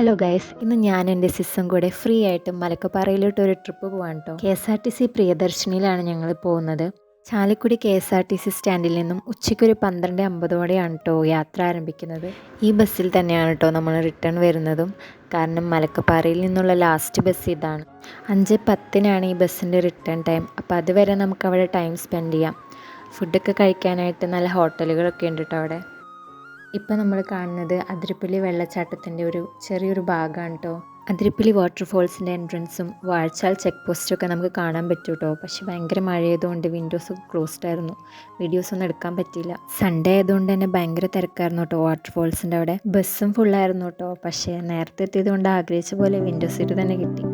Hello guys, ഇന്ന് ഞാൻ എൻ്റെ സിസ്സും കൂടെ ഫ്രീ ആയിട്ട് മലക്കപ്പാറയിലോട്ട് ഒരു ട്രിപ്പ് പോകാൻ കേട്ടോ. KSRTC പ്രിയദർശിനിയിലാണ് ഞങ്ങൾ പോകുന്നത്. ചാലക്കുടി KSRTC സ്റ്റാൻഡിൽ നിന്നും ഉച്ചയ്ക്കൊരു 12:50ഓടെയാണ് കേട്ടോ യാത്ര ആരംഭിക്കുന്നത്. ഈ ബസ്സിൽ തന്നെയാണ് കേട്ടോ നമ്മൾ റിട്ടേൺ വരുന്നതും. കാരണം മലക്കപ്പാറയിൽ നിന്നുള്ള ലാസ്റ്റ് ബസ് ഇതാണ്. 5:10-നാണ് ഈ ബസ്സിൻ്റെ റിട്ടേൺ ടൈം. അപ്പോൾ അതുവരെ നമുക്ക് അവിടെ ടൈം സ്പെൻഡ് ചെയ്യാം. ഫുഡൊക്കെ കഴിക്കാനായിട്ട് നല്ല ഹോട്ടലുകളൊക്കെ ഉണ്ട് കേട്ടോ അവിടെ. ഇപ്പം നമ്മൾ കാണുന്നത് അതിരപ്പള്ളി വെള്ളച്ചാട്ടത്തിൻ്റെ ഒരു ചെറിയൊരു ഭാഗമാണ് കേട്ടോ. അതിരപ്പള്ളി വാട്ടർഫോൾസിൻ്റെ എൻട്രൻസും വാഴച്ചാൽ ചെക്ക് പോസ്റ്റൊക്കെ നമുക്ക് കാണാൻ പറ്റും കേട്ടോ. പക്ഷെ ഭയങ്കര മഴയായതുകൊണ്ട് വിൻഡോസ് ക്ലോസ്ഡ് ആയിരുന്നു, വീഡിയോസൊന്നും എടുക്കാൻ പറ്റിയില്ല. സൺഡേ ആയതുകൊണ്ട് തന്നെ ഭയങ്കര തിരക്കായിരുന്നു കേട്ടോ വാട്ടർഫോൾസിൻ്റെ അവിടെ. ബസ്സും ഫുള്ളായിരുന്നു കേട്ടോ. പക്ഷേ നേരത്തെ എത്തിയത് കൊണ്ട് ആഗ്രഹിച്ച പോലെ വിൻഡോ സീറ്റ് തന്നെ കിട്ടി.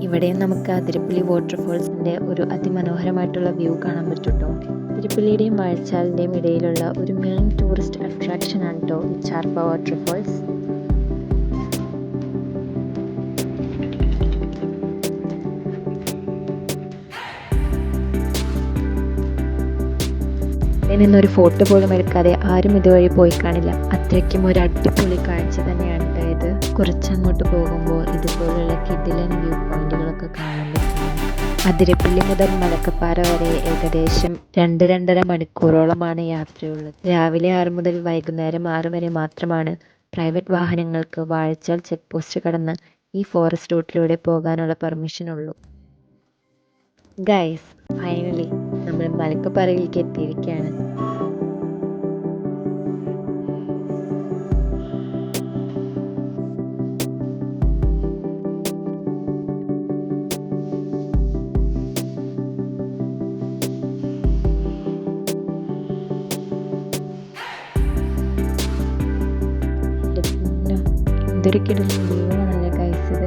ഇവിടെയും നമുക്ക് അതിരപ്പള്ളി വാട്ടർഫോൾസിൻ്റെ ഒരു അതിമനോഹരമായിട്ടുള്ള വ്യൂ കാണാൻ പറ്റും കേട്ടോ. അതിരപ്പള്ളിയുടെയും വാഴച്ചാലിൻ്റെയും ഇടയിലുള്ള ഒരു മെയിൻ ടൂറിസ്റ്റ് അട്രാക്ഷൻ ആണ് കേട്ടോ ഈ ചാർപ്പ വാട്ടർഫോൾസ്. ഇവിടെ നിന്നൊരു ഫോട്ടോ പോലും എടുക്കാതെ ആരും ഇതുവഴി പോയി കാണില്ല. അത്രയ്ക്കും ഒരു അടിപൊളി കാഴ്ച തന്നെയാണ് ഇത്. കുറച്ചങ്ങോട്ട് പോകുമ്പോൾ ഇതുപോലുള്ള കിടിലൻ വ്യൂ പോയിന്റുകളൊക്കെ കാണാൻ പറ്റും. അതിരപ്പള്ളി മുതൽ മലക്കപ്പാറ വരെ ഏകദേശം 2-2.5 മണിക്കൂറോളമാണ് യാത്രയുള്ളത്. രാവിലെ 6 മുതൽ വൈകുന്നേരം 6 വരെ മാത്രമാണ് പ്രൈവറ്റ് വാഹനങ്ങൾക്ക് വാഴച്ചാൽ ചെക്ക് പോസ്റ്റ് കടന്ന് ഈ ഫോറസ്റ്റ് റൂട്ടിലൂടെ പോകാനുള്ള പെർമിഷൻ ഉള്ളൂ. ഗൈസ്, ഫൈനലി നമ്മൾ മലക്കപ്പാറയിലേക്ക് എത്തിയിരിക്കുകയാണ്. എന്തൊരു കിടലും വ്യൂവാണല്ലേ ഗൈസ് ഇത്.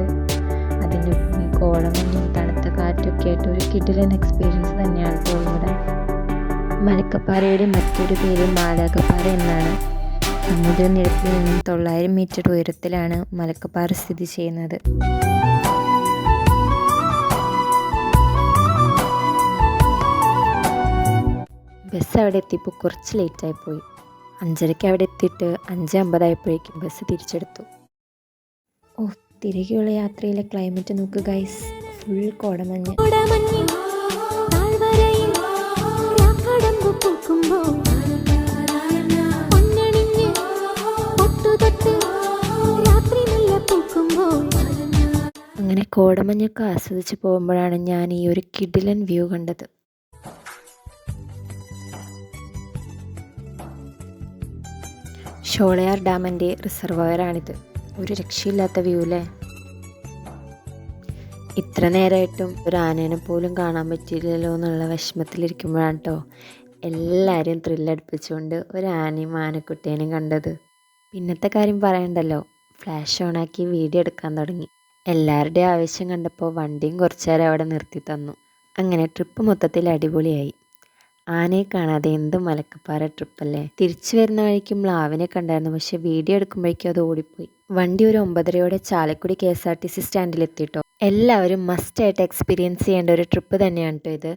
അതിൻ്റെ കോടമഞ്ഞും തണുത്ത കാറ്റൊക്കെ ആയിട്ട് ഒരു കിടിലൻ എക്സ്പീരിയൻസ് തന്നെയാണ് ഇപ്പോൾ ഇവിടെ. മലക്കപ്പാറയുടെ മറ്റൊരു പേര് മാലാകപ്പാറ എന്നാണ്. സമുദ്രനിരപ്പിൽ നിന്നും 900 മീറ്റർ ഉയരത്തിലാണ് മലക്കപ്പാറ സ്ഥിതി ചെയ്യുന്നത്. ബസ് അവിടെ എത്തിയപ്പോൾ കുറച്ച് ലേറ്റായിപ്പോയി. 5:30-ക്ക് അവിടെ എത്തിയിട്ട് 5:50 ബസ് തിരിച്ചെടുത്തു. ഓ, തിരികെയുള്ള യാത്രയിലെ ക്ലൈമറ്റ് നോക്ക് ഗൈസ്, ഫുൾ കോടമഞ്ഞ്. അങ്ങനെ കോടമഞ്ഞൊക്കെ ആസ്വദിച്ച് പോകുമ്പോഴാണ് ഞാൻ ഈ ഒരു കിടിലൻ വ്യൂ കണ്ടത്. ഷോളയാർ ഡാമിൻ്റെ റിസർവോയറാണിത്. ഒരു രക്ഷയില്ലാത്ത വ്യൂ അല്ലേ. ഇത്ര നേരമായിട്ടും ഒരു ആനേനെ പോലും കാണാൻ പറ്റിയില്ലല്ലോ എന്നുള്ള വിഷമത്തിലിരിക്കുമ്പോഴാണ് കേട്ടോ എല്ലാവരെയും ത്രില്ലടിപ്പിച്ചുകൊണ്ട് ഒരു ആനയും ആനക്കുട്ടീനെയും കണ്ടത്. പിന്നത്തെ കാര്യം പറയണ്ടല്ലോ, ഫ്ലാഷ് ഓണാക്കി വീഡിയോ എടുക്കാൻ തുടങ്ങി. എല്ലാവരുടെയും ആവശ്യം കണ്ടപ്പോൾ വണ്ടിയും കുറച്ച് നേരം അവിടെ നിർത്തി തന്നു. അങ്ങനെ ട്രിപ്പ് മൊത്തത്തിൽ അടിപൊളിയായി. ആനയെ കാണാതെ എന്ത് മലക്കപ്പാറ ട്രിപ്പല്ലേ. തിരിച്ചു വരുന്ന വഴിക്ക് മ്ലാവിനെ കണ്ടായിരുന്നു, പക്ഷെ വീഡിയോ എടുക്കുമ്പോഴേക്കും അത് ഓടിപ്പോയി. വണ്ടി ഒരു 9:30-ഓടെ ചാലക്കുടി KSRTC സ്റ്റാൻഡിലെത്തിട്ടോ. എല്ലാവരും മസ്റ്റായിട്ട് എക്സ്പീരിയൻസ് ചെയ്യേണ്ട ഒരു ട്രിപ്പ് തന്നെയാണ് കേട്ടോ ഇത്.